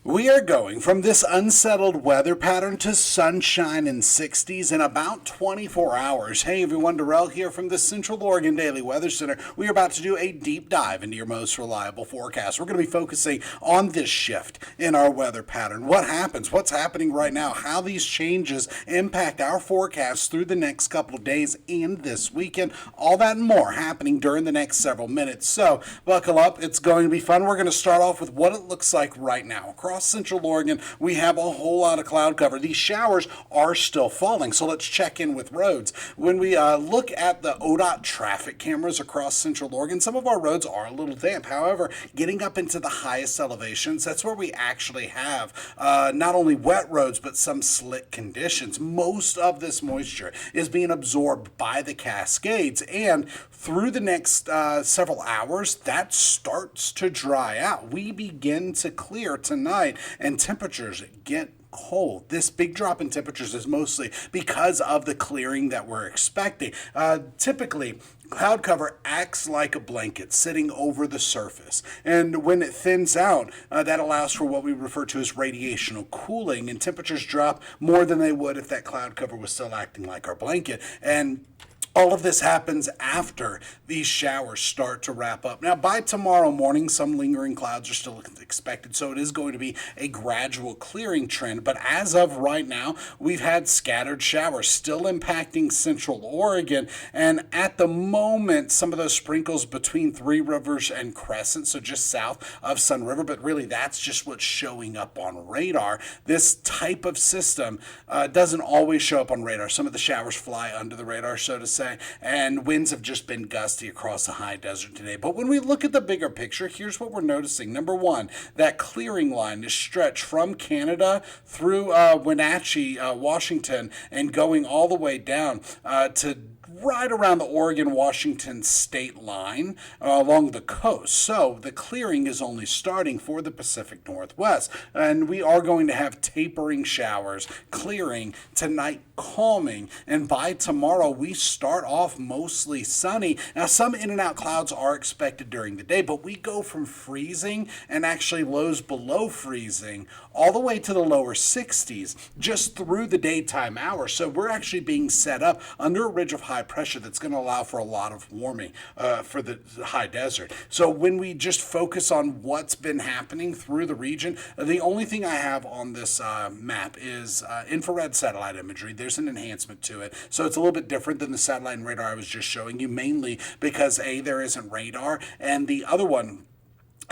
We are going from this unsettled weather pattern to sunshine and 60s in about 24 hours. Hey everyone, Darrell here from the Central Oregon Daily Weather Center. We are about to do a deep dive into your most reliable forecast. We're going to be focusing on this shift in our weather pattern. What happens? What's happening right now? How these changes impact our forecast through the next couple of days and this weekend. All that and more happening during the next several minutes. So buckle up. It's going to be fun. We're going to start off with what it looks like right now. Across Central Oregon, we have a whole lot of cloud cover. These showers are still falling, so let's check in with roads. When we look at the ODOT traffic cameras across Central Oregon, some of our roads are a little damp. However, getting up into the highest elevations, that's where we actually have not only wet roads, but some slick conditions. Most of this moisture is being absorbed by the Cascades, and through the next several hours, that starts to dry out. We begin to clear tonight, and temperatures get cold. This big drop in temperatures is mostly because of the clearing that we're expecting. Typically, cloud cover acts like a blanket sitting over the surface, and when it thins out, that allows for what we refer to as radiational cooling, and temperatures drop more than they would if that cloud cover was still acting like our blanket. And all of this happens after these showers start to wrap up. Now, by tomorrow morning, some lingering clouds are still expected, so it is going to be a gradual clearing trend. But as of right now, we've had scattered showers still impacting Central Oregon. And at the moment, some of those sprinkles between Three Rivers and Crescent, so just south of Sun River, but really that's just what's showing up on radar. This type of system doesn't always show up on radar. Some of the showers fly under the radar, so to say, and winds have just been gusty across the high desert today. But when we look at the bigger picture, here's what we're noticing. Number one, that clearing line is stretched from Canada through Wenatchee, Washington, and going all the way down to right around the Oregon-Washington state line along the coast. So the clearing is only starting for the Pacific Northwest. And we are going to have tapering showers, clearing, tonight calming. And by tomorrow, we start off mostly sunny. Now, some in and out clouds are expected during the day, but we go from freezing and actually lows below freezing all the way to the lower 60s just through the daytime hours. So we're actually being set up under a ridge of high pressure that's going to allow for a lot of warming for the high desert. So when we just focus on what's been happening through the region, the only thing I have on this map is infrared satellite imagery. There's an enhancement to it, so it's a little bit different than the satellite and radar I was just showing you, mainly because A, there isn't radar, and the other one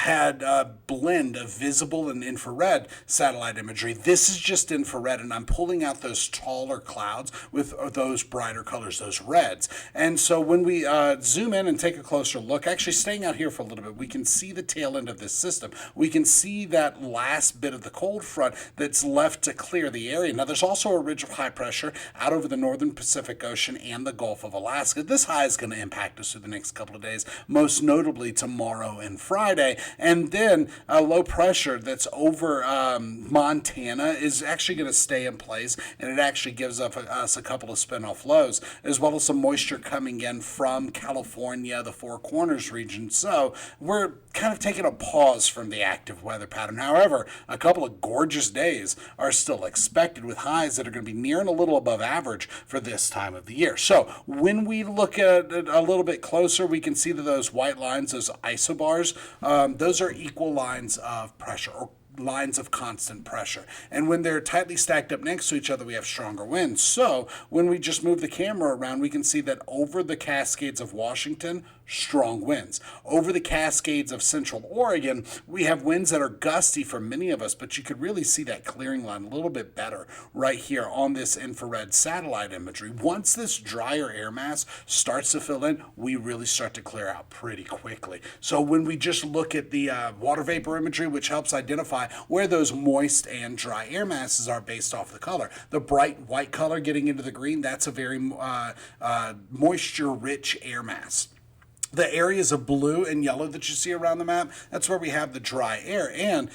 had a blend of visible and infrared satellite imagery. This is just infrared, and I'm pulling out those taller clouds with those brighter colors, those reds. And so when we zoom in and take a closer look, actually staying out here for a little bit, we can see the tail end of this system. We can see that last bit of the cold front that's left to clear the area. Now, there's also a ridge of high pressure out over the northern Pacific Ocean and the Gulf of Alaska. This high is going to impact us through the next couple of days, most notably tomorrow and Friday. And then a low pressure that's over Montana is actually going to stay in place, and it actually gives us a couple of spin-off lows, as well as some moisture coming in from California, the Four Corners region. So we're kind of taking a pause from the active weather pattern. However, a couple of gorgeous days are still expected, with highs that are going to be near and a little above average for this time of the year. So when we look at it a little bit closer, we can see that those white lines, those isobars, those are equal lines of pressure, or lines of constant pressure. And when they're tightly stacked up next to each other, we have stronger winds. So when we just move the camera around, we can see that over the Cascades of Washington, strong winds. Over the Cascades of Central Oregon, we have winds that are gusty for many of us, but you could really see that clearing line a little bit better right here on this infrared satellite imagery. Once this drier air mass starts to fill in, we really start to clear out pretty quickly. So when we just look at the water vapor imagery, which helps identify where those moist and dry air masses are based off the color. The bright white color getting into the green, that's a very moisture-rich air mass. The areas of blue and yellow that you see around the map, that's where we have the dry air. And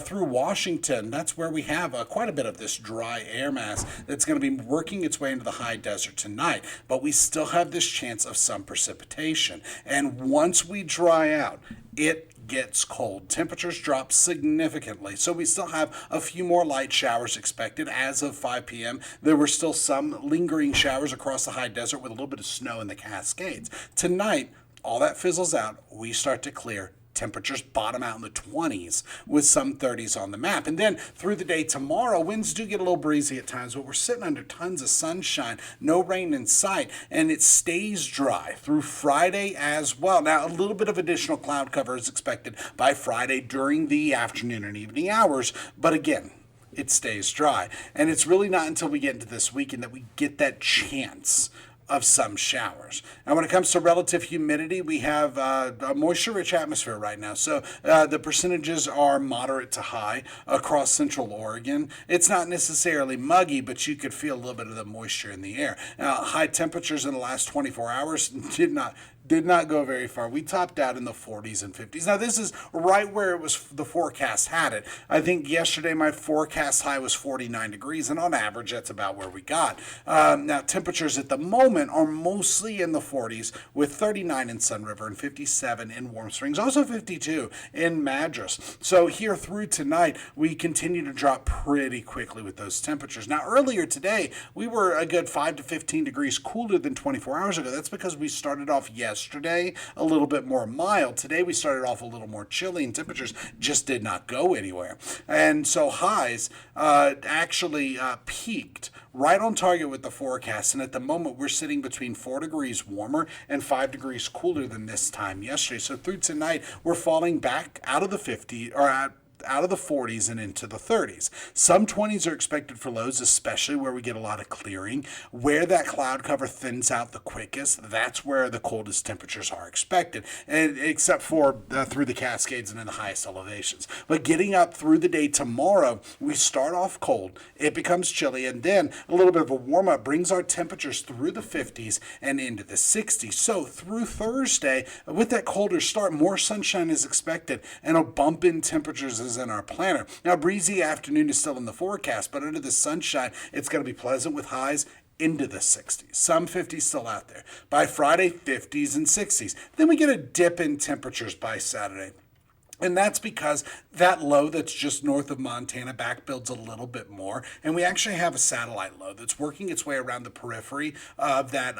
through Washington, that's where we have quite a bit of this dry air mass that's going to be working its way into the high desert tonight. But we still have this chance of some precipitation. And once we dry out, it gets cold. Temperatures drop significantly. So we still have a few more light showers expected as of 5 p.m. There were still some lingering showers across the high desert with a little bit of snow in the Cascades. Tonight, all that fizzles out. We start to clear. Temperatures bottom out in the 20s with some 30s on the map. And then through the day tomorrow, winds do get a little breezy at times, but we're sitting under tons of sunshine, no rain in sight, and it stays dry through Friday as well. Now, a little bit of additional cloud cover is expected by Friday during the afternoon and evening hours, but again, it stays dry. And it's really not until we get into this weekend that we get that chance of some showers. And when it comes to relative humidity, we have a moisture-rich atmosphere right now. So the percentages are moderate to high across central Oregon. It's not necessarily muggy, but you could feel a little bit of the moisture in the air. High temperatures in the last 24 hours did not go very far. We topped out in the 40s and 50s. Now, this is right where it was the forecast had it. I think yesterday my forecast high was 49 degrees, and on average, that's about where we got. Now, temperatures at the moment are mostly in the 40s, with 39 in Sun River and 57 in Warm Springs, also 52 in Madras. So here through tonight, we continue to drop pretty quickly with those temperatures. Now, earlier today, we were a good 5 to 15 degrees cooler than 24 hours ago. That's because we started off yesterday a little bit more mild. Today we started off a little more chilly, and temperatures just did not go anywhere. And so highs actually peaked right on target with the forecast. And at the moment, we're sitting between 4 degrees warmer and 5 degrees cooler than this time yesterday. So through tonight, we're falling back out of the 50 or out of the 40s and into the 30s. Some 20s are expected for lows, especially where we get a lot of clearing. Where that cloud cover thins out the quickest, that's where the coldest temperatures are expected, and except for through the Cascades and in the highest elevations. But getting up through the day tomorrow, we start off cold, it becomes chilly, and then a little bit of a warm-up brings our temperatures through the 50s and into the 60s. So through Thursday, with that colder start, more sunshine is expected, and a bump in temperatures is in our planner. Now, breezy afternoon is still in the forecast, but under the sunshine, it's going to be pleasant with highs into the 60s. Some 50s still out there. By Friday, 50s and 60s. Then we get a dip in temperatures by Saturday. And that's because that low that's just north of Montana back builds a little bit more. And we actually have a satellite low that's working its way around the periphery of that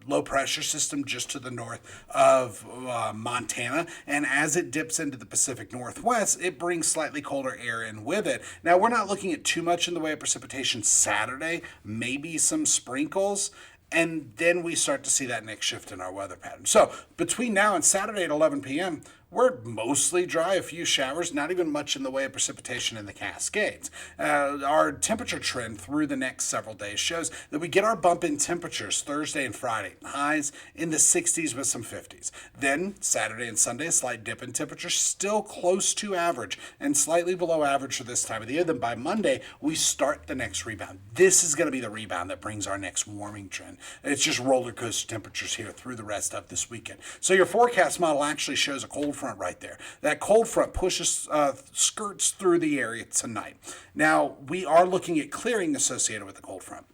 low pressure system just to the north of Montana. And as it dips into the Pacific Northwest, it brings slightly colder air in with it. Now, we're not looking at too much in the way of precipitation Saturday, maybe some sprinkles. And then we start to see that next shift in our weather pattern. So between now and Saturday at 11 p.m., we're mostly dry, a few showers, not even much in the way of precipitation in the Cascades. Our temperature trend through the next several days shows that we get our bump in temperatures Thursday and Friday, highs in the 60s with some 50s. Then Saturday and Sunday, a slight dip in temperature, still close to average and slightly below average for this time of the year. Then by Monday, we start the next rebound. This is going to be the rebound that brings our next warming trend. It's just roller coaster temperatures here through the rest of this weekend. So your forecast model actually shows a cold front right there. That cold front pushes, skirts through the area tonight. Now, we are looking at clearing associated with the cold front.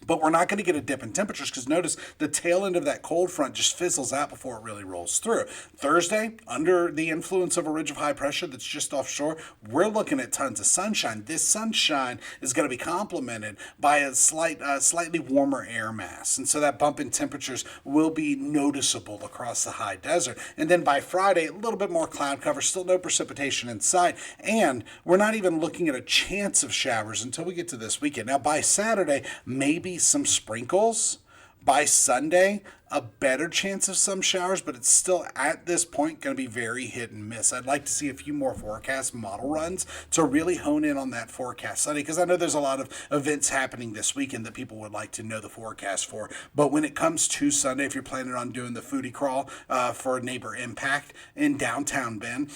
But we're not going to get a dip in temperatures because notice the tail end of that cold front just fizzles out before it really rolls through. Thursday, under the influence of a ridge of high pressure that's just offshore, we're looking at tons of sunshine. This sunshine is going to be complemented by a slightly warmer air mass. And so that bump in temperatures will be noticeable across the high desert. And then by Friday, a little bit more cloud cover, still no precipitation in sight. And we're not even looking at a chance of showers until we get to this weekend. Now, by Saturday, maybe some sprinkles. By Sunday, a better chance of some showers, but it's still at this point going to be very hit and miss. I'd like to see a few more forecast model runs to really hone in on that forecast study, because I know there's a lot of events happening this weekend that people would like to know the forecast for. But when it comes to Sunday, if you're planning on doing the foodie crawl for Neighbor Impact in downtown Bend,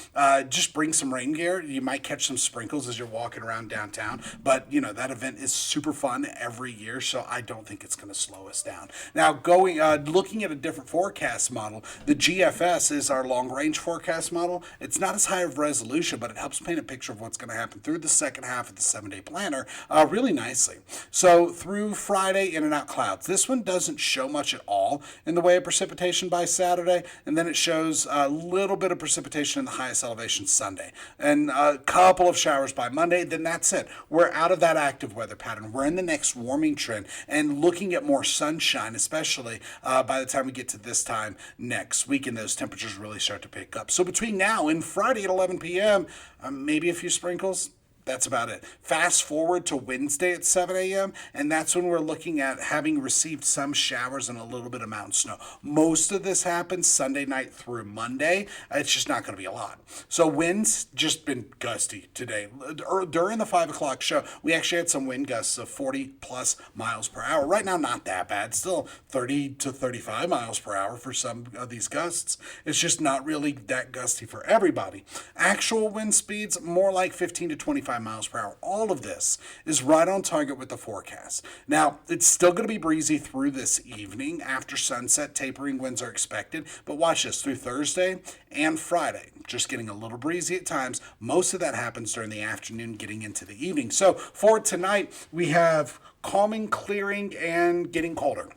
just bring some rain gear. You might catch some sprinkles as you're walking around downtown, but you know that event is super fun every year, so I don't think it's going to slow us down. Now, looking at a different forecast model. The GFS is our long-range forecast model. It's not as high of resolution, but it helps paint a picture of what's going to happen through the second half of the 7-day planner really nicely. So through Friday, in and out clouds. This one doesn't show much at all in the way of precipitation by Saturday, and then it shows a little bit of precipitation in the highest elevation Sunday, and a couple of showers by Monday. Then that's it. We're out of that active weather pattern. We're in the next warming trend and looking at more sunshine, especially by the time we get to this time next week, and those temperatures really start to pick up. So between now and Friday at 11 p.m., maybe a few sprinkles. That's about it. Fast forward to Wednesday at 7 a.m., and that's when we're looking at having received some showers and a little bit of mountain snow. Most of this happens Sunday night through Monday. It's just not going to be a lot. So winds just been gusty today. During the 5 o'clock show, we actually had some wind gusts of 40 plus miles per hour. Right now, not that bad. Still 30 to 35 miles per hour for some of these gusts. It's just not really that gusty for everybody. Actual wind speeds, more like 15 to 25 miles per hour. All of this is right on target with the forecast. Now, it's still going to be breezy through this evening. After sunset, tapering winds are expected. But watch this, through Thursday and Friday, just getting a little breezy at times. Most of that happens during the afternoon, getting into the evening. So for tonight, we have calming, clearing, and getting colder.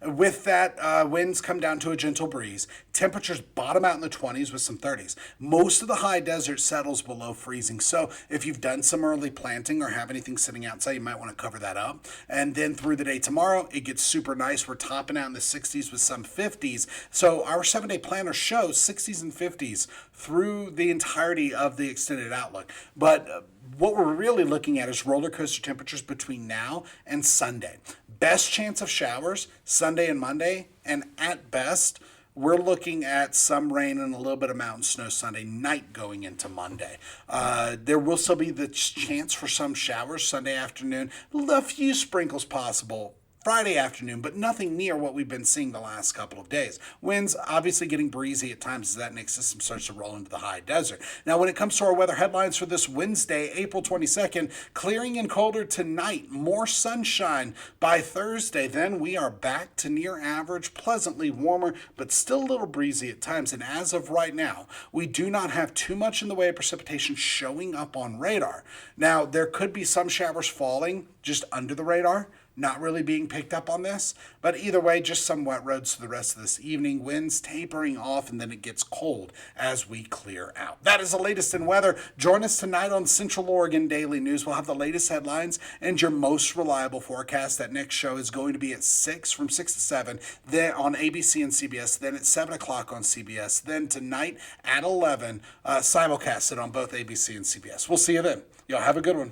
With that, winds come down to a gentle breeze. Temperatures bottom out in the 20s with some 30s. Most of the high desert settles below freezing. So if you've done some early planting or have anything sitting outside, you might want to cover that up. And then through the day tomorrow, it gets super nice. We're topping out in the 60s with some 50s. So our 7-day planner shows 60s and 50s through the entirety of the extended outlook. But what we're really looking at is roller coaster temperatures between now and Sunday. Best chance of showers Sunday and Monday, and at best, we're looking at some rain and a little bit of mountain snow Sunday night going into Monday. There will still be the chance for some showers Sunday afternoon, a few sprinkles possible Friday afternoon, but nothing near what we've been seeing the last couple of days. Winds obviously getting breezy at times as that next system starts to roll into the high desert. Now, when it comes to our weather headlines for this Wednesday, April 22nd, clearing and colder tonight, more sunshine by Thursday. Then we are back to near average, pleasantly warmer, but still a little breezy at times. And as of right now, we do not have too much in the way of precipitation showing up on radar. Now, there could be some showers falling just under the radar, not really being picked up on this, but either way, just some wet roads for the rest of this evening. Winds tapering off, and then it gets cold as we clear out. That is the latest in weather. Join us tonight on Central Oregon Daily News. We'll have the latest headlines and your most reliable forecast. That next show is going to be at 6, from 6 to 7, then on ABC and CBS, then at 7 o'clock on CBS, then tonight at 11, simulcasted on both ABC and CBS. We'll see you then. Y'all have a good one.